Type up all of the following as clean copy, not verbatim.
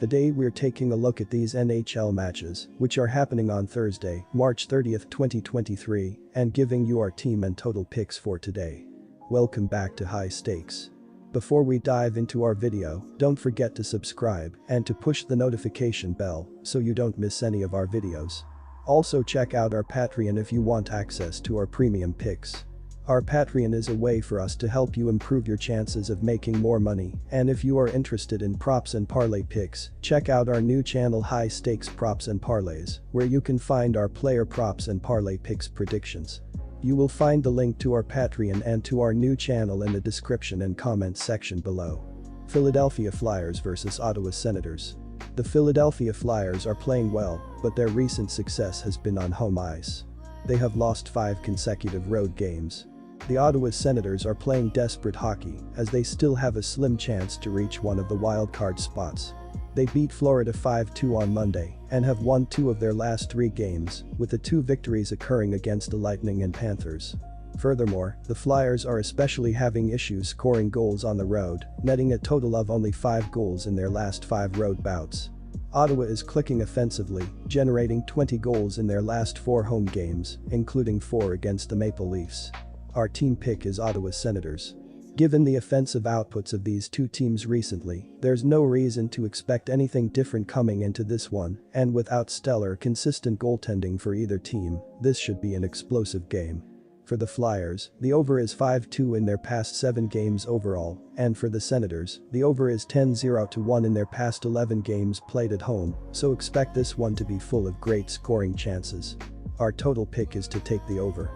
Today we're taking a look at these NHL matches, which are happening on Thursday, March 30th, 2023, and giving you our team and total picks for today. Welcome back to High Stakes. Before we dive into our video, don't forget to subscribe and to push the notification bell so you don't miss any of our videos. Also check out our Patreon if you want access to our premium picks. Our Patreon is a way for us to help you improve your chances of making more money, and if you are interested in props and parlay picks, check out our new channel High Stakes Props and Parlays, where you can find our player props and parlay picks predictions. You will find the link to our Patreon and to our new channel in the description and comments section below. Philadelphia Flyers vs Ottawa Senators. The Philadelphia Flyers are playing well, but their recent success has been on home ice. They have lost 5 consecutive road games. The Ottawa Senators are playing desperate hockey as they still have a slim chance to reach one of the wildcard spots. They beat Florida 5-2 on Monday and have won 2 of their last 3 games, with the 2 victories occurring against the Lightning and Panthers. Furthermore, the Flyers are especially having issues scoring goals on the road, netting a total of only 5 goals in their last 5 road bouts. Ottawa is clicking offensively, generating 20 goals in their last 4 home games, including 4 against the Maple Leafs. Our team pick is Ottawa Senators. Given the offensive outputs of these 2 teams recently, there's no reason to expect anything different coming into this one, and without stellar, consistent goaltending for either team, this should be an explosive game. For the Flyers, the over is 5-2 in their past 7 games overall, and for the Senators, the over is 10-1 in their past 11 games played at home, so expect this one to be full of great scoring chances. Our total pick is to take the over.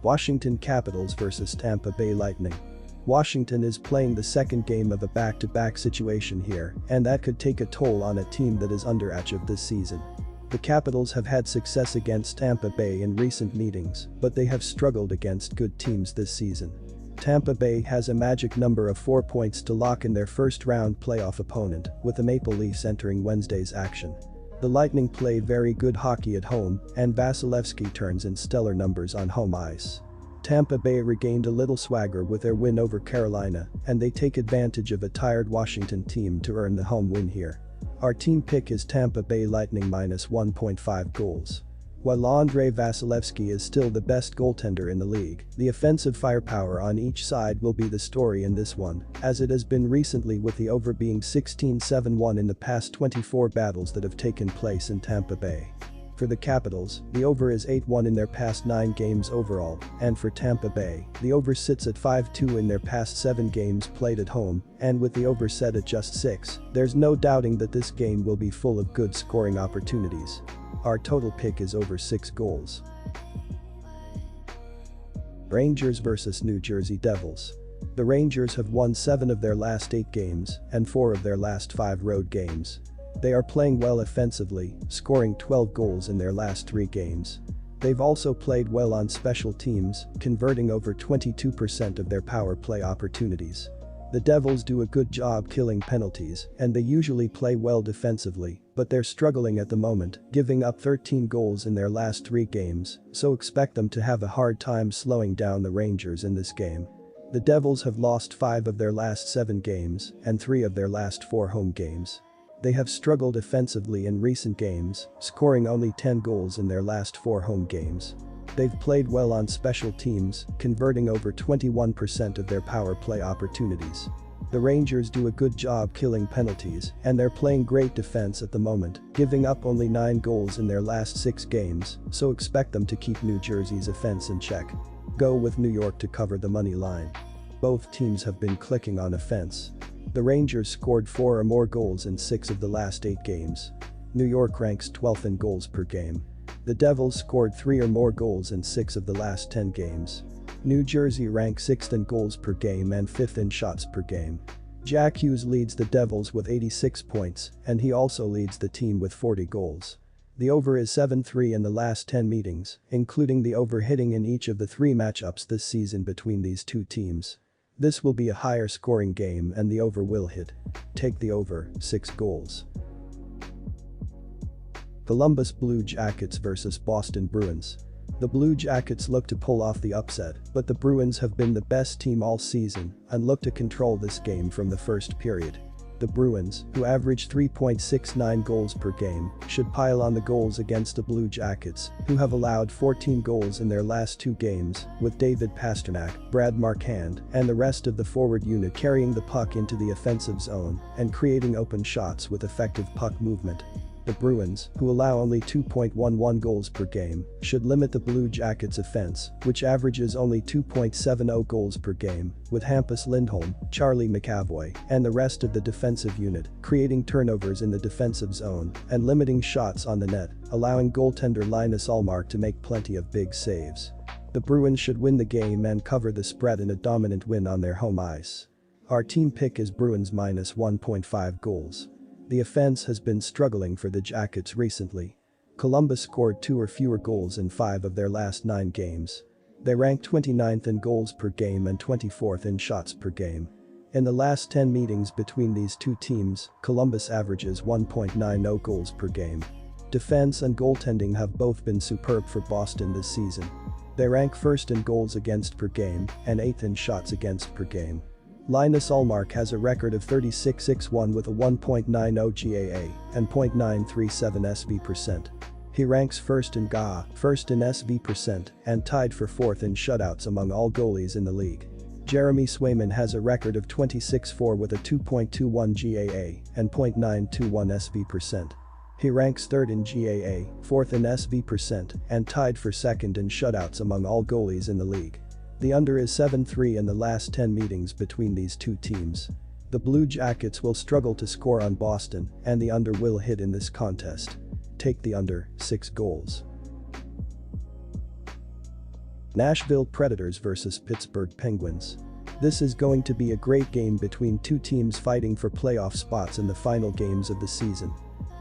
Washington Capitals vs Tampa Bay Lightning. Washington is playing the second game of a back-to-back situation here, and that could take a toll on a team that is underachieved this season. The Capitals have had success against Tampa Bay in recent meetings, but they have struggled against good teams this season. Tampa Bay has a magic number of 4 points to lock in their first-round playoff opponent, with the Maple Leafs entering Wednesday's action. The Lightning play very good hockey at home, and Vasilevsky turns in stellar numbers on home ice. Tampa Bay regained a little swagger with their win over Carolina, and they take advantage of a tired Washington team to earn the home win here. Our team pick is Tampa Bay Lightning minus 1.5 goals. While Andrei Vasilevsky is still the best goaltender in the league, the offensive firepower on each side will be the story in this one, as it has been recently, with the over being 16-7-1 in the past 24 battles that have taken place in Tampa Bay. For the Capitals, the over is 8-1 in their past 9 games overall, and for Tampa Bay, the over sits at 5-2 in their past 7 games played at home, and with the over set at just 6, there's no doubting that this game will be full of good scoring opportunities. Our total pick is over 6 goals. Rangers vs New Jersey Devils. The Rangers have won 7 of their last 8 games and 4 of their last 5 road games. They are playing well offensively, scoring 12 goals in their last 3 games. They've also played well on special teams, converting over 22% of their power play opportunities. The Devils do a good job killing penalties, and they usually play well defensively, but they're struggling at the moment, giving up 13 goals in their last 3 games, so expect them to have a hard time slowing down the Rangers in this game. The Devils have lost 5 of their last 7 games and 3 of their last 4 home games. They have struggled offensively in recent games, scoring only 10 goals in their last 4 home games. They've played well on special teams, converting over 21% of their power play opportunities. The Rangers do a good job killing penalties, and they're playing great defense at the moment, giving up only 9 goals in their last 6 games, so expect them to keep New Jersey's offense in check. Go with New York to cover the money line. Both teams have been clicking on offense. The Rangers scored 4 or more goals in 6 of the last 8 games. New York ranks 12th in goals per game. The Devils scored 3 or more goals in 6 of the last 10 games. New Jersey ranks 6th in goals per game and 5th in shots per game. Jack Hughes leads the Devils with 86 points, and he also leads the team with 40 goals. The over is 7-3 in the last 10 meetings, including the over hitting in each of the 3 matchups this season between these 2 teams. This will be a higher scoring game and the over will hit. Take the over, 6 goals. Columbus Blue Jackets vs Boston Bruins. The Blue Jackets look to pull off the upset, but the Bruins have been the best team all season and look to control this game from the first period. The Bruins, who average 3.69 goals per game, should pile on the goals against the Blue Jackets, who have allowed 14 goals in their last 2 games, with David Pastrnak, Brad Marchand, and the rest of the forward unit carrying the puck into the offensive zone and creating open shots with effective puck movement. The Bruins, who allow only 2.11 goals per game, should limit the Blue Jackets' offense, which averages only 2.70 goals per game, with Hampus Lindholm, Charlie McAvoy, and the rest of the defensive unit creating turnovers in the defensive zone and limiting shots on the net, allowing goaltender Linus Ullmark to make plenty of big saves. The Bruins should win the game and cover the spread in a dominant win on their home ice. Our team pick is Bruins minus 1.5 goals. The offense has been struggling for the Jackets recently. Columbus scored 2 or fewer goals in 5 of their last 9 games. They rank 29th in goals per game and 24th in shots per game. In the last 10 meetings between these two teams, Columbus averages 1.90 goals per game. Defense and goaltending have both been superb for Boston this season. They rank 1st in goals against per game and 8th in shots against per game. Linus Ullmark has a record of 36-6-1 with a 1.90 GAA and .937 SV%. He ranks 1st in GA, 1st in SV%, and tied for 4th in shutouts among all goalies in the league. Jeremy Swayman has a record of 26-4 with a 2.21 GAA and .921 SV%. He ranks 3rd in GAA, 4th in SV%, and tied for 2nd in shutouts among all goalies in the league. The under is 7-3 in the last 10 meetings between these two teams. The Blue Jackets will struggle to score on Boston, and the under will hit in this contest. Take the under, 6 goals. Nashville Predators vs Pittsburgh Penguins. This is going to be a great game between two teams fighting for playoff spots in the final games of the season.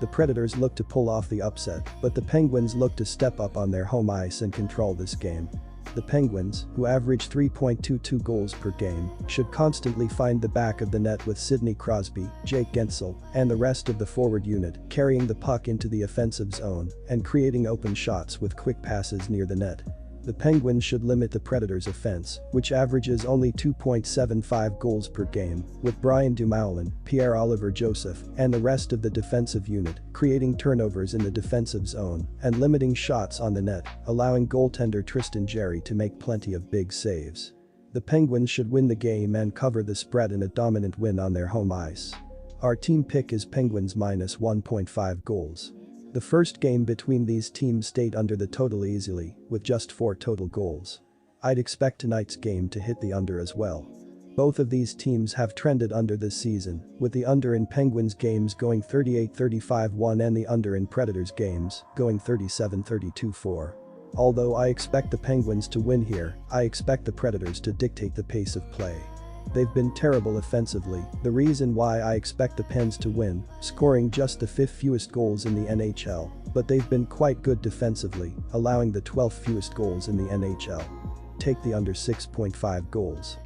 The Predators look to pull off the upset, but the Penguins look to step up on their home ice and control this game. The Penguins, who average 3.22 goals per game, should constantly find the back of the net with Sidney Crosby, Jake Guentzel, and the rest of the forward unit carrying the puck into the offensive zone and creating open shots with quick passes near the net. The Penguins should limit the Predators' offense, which averages only 2.75 goals per game, with Brian Dumoulin, Pierre-Olivier Joseph, and the rest of the defensive unit creating turnovers in the defensive zone and limiting shots on the net, allowing goaltender Tristan Jarry to make plenty of big saves. The Penguins should win the game and cover the spread in a dominant win on their home ice. Our team pick is Penguins minus 1.5 goals. The first game between these teams stayed under the total easily, with just 4 total goals. I'd expect tonight's game to hit the under as well. Both of these teams have trended under this season, with the under in Penguins games going 38-35-1 and the under in Predators games going 37-32-4. Although I expect the Penguins to win here, I expect the Predators to dictate the pace of play. They've been terrible offensively, the reason why I expect the Pens to win, scoring just the 5th fewest goals in the NHL, but they've been quite good defensively, allowing the 12th fewest goals in the NHL. Take the under 6.5 goals.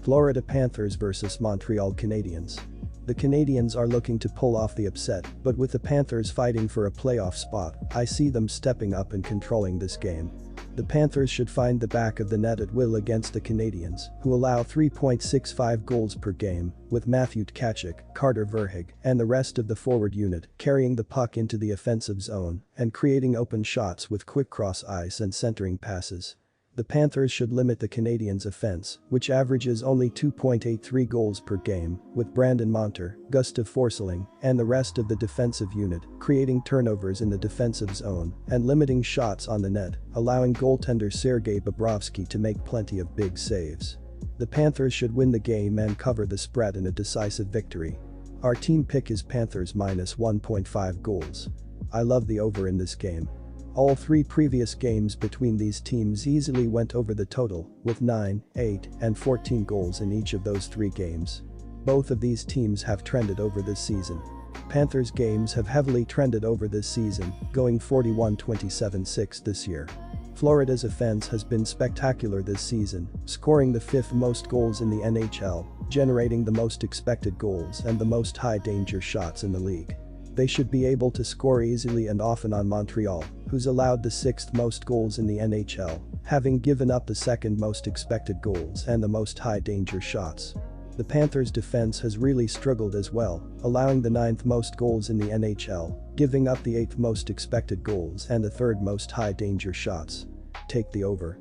Florida Panthers vs Montreal Canadiens. The Canadiens are looking to pull off the upset, but with the Panthers fighting for a playoff spot, I see them stepping up and controlling this game. The Panthers should find the back of the net at will against the Canadiens, who allow 3.65 goals per game, with Matthew Tkachuk, Carter Verhaeghe, and the rest of the forward unit carrying the puck into the offensive zone and creating open shots with quick cross ice and centering passes. The Panthers should limit the Canadiens' offense, which averages only 2.83 goals per game, with Brandon Montour, Gustav Forsling, and the rest of the defensive unit creating turnovers in the defensive zone and limiting shots on the net, allowing goaltender Sergei Bobrovsky to make plenty of big saves. The Panthers should win the game and cover the spread in a decisive victory. Our team pick is Panthers minus 1.5 goals. I love the over in this game. All 3 previous games between these teams easily went over the total, with 9, 8, and 14 goals in each of those 3 games. Both of these teams have trended over this season. Panthers games have heavily trended over this season, going 41-27-6 this year. Florida's offense has been spectacular this season, scoring the 5th most goals in the NHL, generating the most expected goals and the most high-danger shots in the league. They should be able to score easily and often on Montreal, who's allowed the 6th most goals in the NHL, having given up the 2nd most expected goals and the most high-danger shots. The Panthers' defense has really struggled as well, allowing the 9th most goals in the NHL, giving up the 8th most expected goals and the 3rd most high-danger shots. Take the over.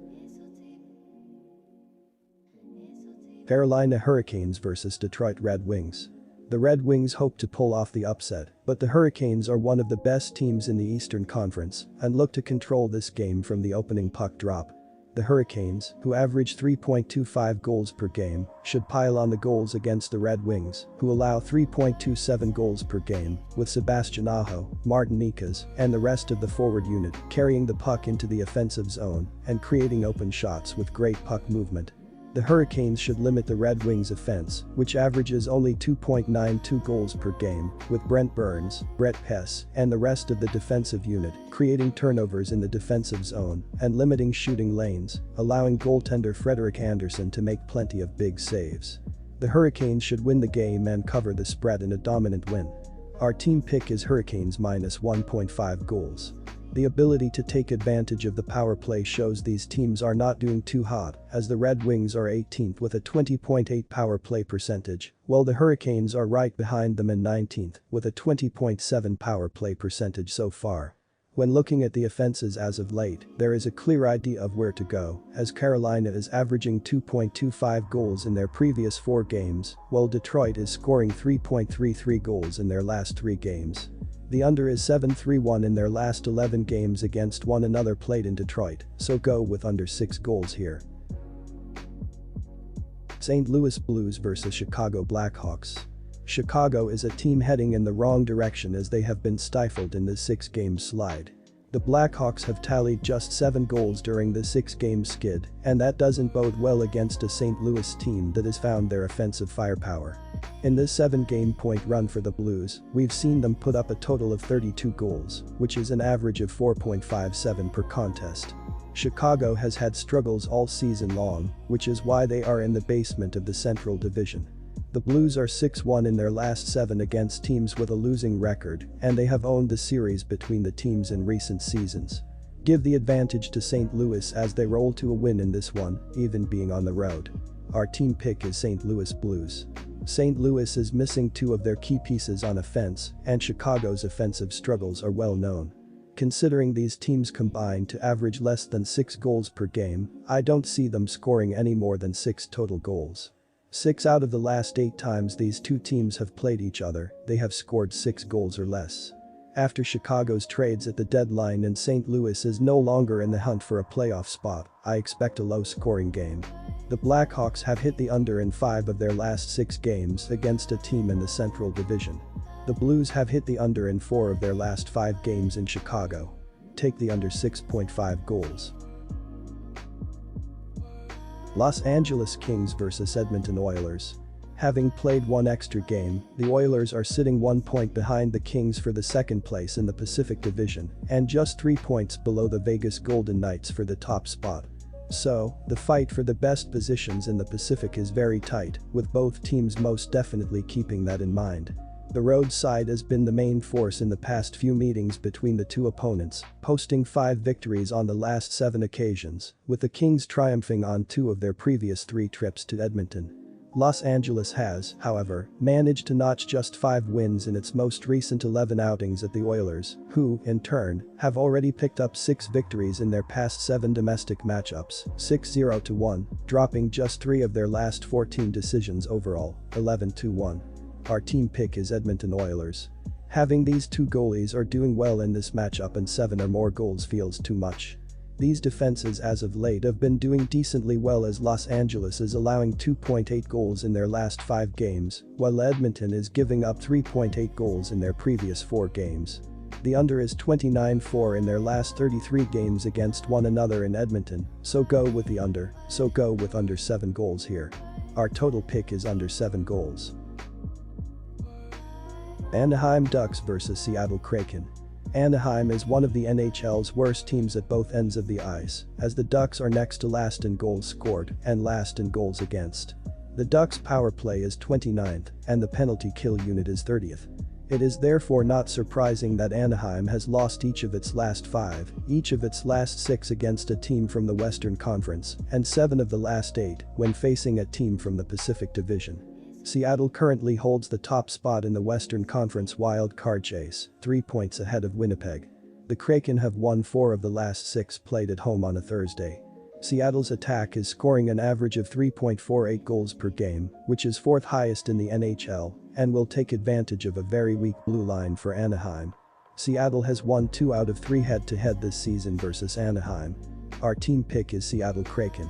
Carolina Hurricanes vs Detroit Red Wings. The Red Wings hope to pull off the upset, but the Hurricanes are one of the best teams in the Eastern Conference and look to control this game from the opening puck drop. The Hurricanes, who average 3.25 goals per game, should pile on the goals against the Red Wings, who allow 3.27 goals per game, with Sebastian Aho, Martin Necas, and the rest of the forward unit carrying the puck into the offensive zone and creating open shots with great puck movement. The Hurricanes should limit the Red Wings' offense, which averages only 2.92 goals per game, with Brent Burns, Brett Pesce, and the rest of the defensive unit creating turnovers in the defensive zone and limiting shooting lanes, allowing goaltender Frederik Andersen to make plenty of big saves. The Hurricanes should win the game and cover the spread in a dominant win. Our team pick is Hurricanes minus 1.5 goals. The ability to take advantage of the power play shows these teams are not doing too hot, as the Red Wings are 18th with a 20.8 power play percentage, while the Hurricanes are right behind them in 19th with a 20.7 power play percentage so far. When looking at the offenses as of late, there is a clear idea of where to go, as Carolina is averaging 2.25 goals in their previous 4 games, while Detroit is scoring 3.33 goals in their last 3 games. The under is 7-3-1 in their last 11 games against one another played in Detroit, so go with under 6 goals here. St. Louis Blues vs Chicago Blackhawks. Chicago is a team heading in the wrong direction as they have been stifled in the 6-game slide. The Blackhawks have tallied just 7 goals during the 6-game skid, and that doesn't bode well against a St. Louis team that has found their offensive firepower. In this 7-game point run for the Blues, we've seen them put up a total of 32 goals, which is an average of 4.57 per contest. Chicago has had struggles all season long, which is why they are in the basement of the Central Division. The Blues are 6-1 in their last 7 against teams with a losing record, and they have owned the series between the teams in recent seasons. Give the advantage to St. Louis as they roll to a win in this one, even being on the road. Our team pick is St. Louis Blues. St. Louis is missing 2 of their key pieces on offense, and Chicago's offensive struggles are well known. Considering these teams combine to average less than 6 goals per game, I don't see them scoring any more than 6 total goals. 6 out of the last 8 times these two teams have played each other, they have scored 6 goals or less. After Chicago's trades at the deadline and St. Louis is no longer in the hunt for a playoff spot, I expect a low-scoring game. The Blackhawks have hit the under in 5 of their last 6 games against a team in the Central Division. The Blues have hit the under in 4 of their last 5 games in Chicago. Take the under 6.5 goals. Los Angeles Kings vs Edmonton Oilers. Having played 1 extra game, the Oilers are sitting 1 point behind the Kings for the 2nd place in the Pacific Division and just 3 points below the Vegas Golden Knights for the top spot. So, the fight for the best positions in the Pacific is very tight, with both teams most definitely keeping that in mind. The road side has been the main force in the past few meetings between the two opponents, posting 5 victories on the last 7 occasions, with the Kings triumphing on 2 of their previous 3 trips to Edmonton. Los Angeles has, however, managed to notch just 5 wins in its most recent 11 outings at the Oilers, who, in turn, have already picked up 6 victories in their past 7 domestic matchups, 6-0-1, dropping just 3 of their last 14 decisions overall, 11-1. Our team pick is Edmonton Oilers. Having these 2 goalies are doing well in this matchup and 7 or more goals feels too much. These defenses as of late have been doing decently well as Los Angeles is allowing 2.8 goals in their last 5 games, while Edmonton is giving up 3.8 goals in their previous 4 games. The under is 29-4 in their last 33 games against one another in Edmonton, so go with the under, so go with under 7 goals here. Our total pick is under 7 goals. Anaheim Ducks vs Seattle Kraken. Anaheim is one of the NHL's worst teams at both ends of the ice, as the Ducks are next to last in goals scored and last in goals against. The Ducks' power play is 29th, and the penalty kill unit is 30th. It is therefore not surprising that Anaheim has lost each of its last 5, each of its last 6 against a team from the Western Conference, and 7 of the last 8 when facing a team from the Pacific Division. Seattle currently holds the top spot in the Western Conference wild card chase, 3 points ahead of Winnipeg. The Kraken have won 4 of the last 6 played at home on a Thursday. Seattle's attack is scoring an average of 3.48 goals per game, which is 4th highest in the NHL, and will take advantage of a very weak blue line for Anaheim. Seattle has won 2 out of 3 head-to-head this season versus Anaheim. Our team pick is Seattle Kraken.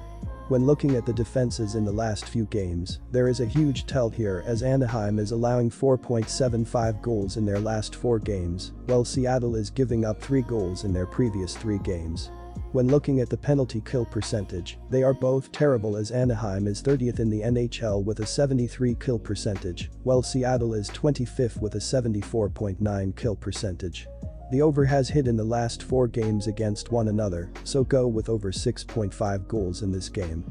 When looking at the defenses in the last few games, there is a huge tell here as Anaheim is allowing 4.75 goals in their last 4 games, while Seattle is giving up 3 goals in their previous 3 games. When looking at the penalty kill percentage, they are both terrible as Anaheim is 30th in the NHL with a 73 kill percentage, while Seattle is 25th with a 74.9 kill percentage. The over has hit in the last 4 games against one another, so go with over 6.5 goals in this game.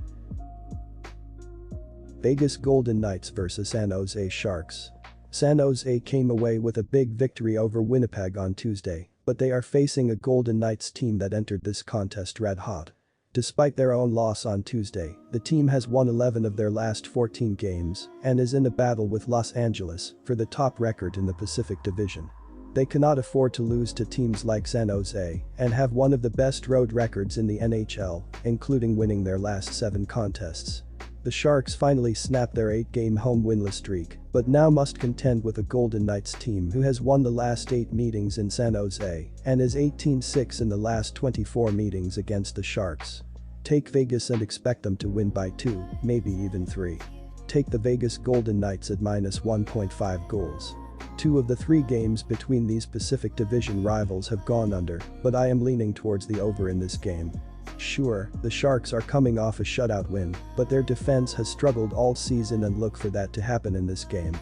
Vegas Golden Knights vs San Jose Sharks. San Jose came away with a big victory over Winnipeg on Tuesday, but they are facing a Golden Knights team that entered this contest red hot. Despite their own loss on Tuesday, the team has won 11 of their last 14 games and is in a battle with Los Angeles for the top record in the Pacific Division. They cannot afford to lose to teams like San Jose and have one of the best road records in the NHL, including winning their last 7 contests. The Sharks finally snapped their 8-game home winless streak, but now must contend with a Golden Knights team who has won the last 8 meetings in San Jose and is 18-6 in the last 24 meetings against the Sharks. Take Vegas and expect them to win by 2, maybe even 3. Take the Vegas Golden Knights at minus 1.5 goals. 2 of the 3 games between these Pacific Division rivals have gone under, but I am leaning towards the over in this game. Sure, the Sharks are coming off a shutout win, but their defense has struggled all season and look for that to happen in this game.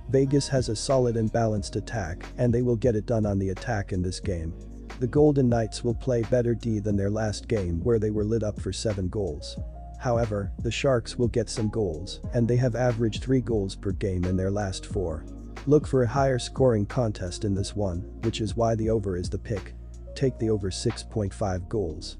Vegas has a solid and balanced attack, and they will get it done on the attack in this game. The Golden Knights will play better D than their last game where they were lit up for 7 goals. However, the Sharks will get some goals, and they have averaged 3 goals per game in their last 4. Look for a higher scoring contest in this one, which is why the over is the pick. Take the over 6.5 goals.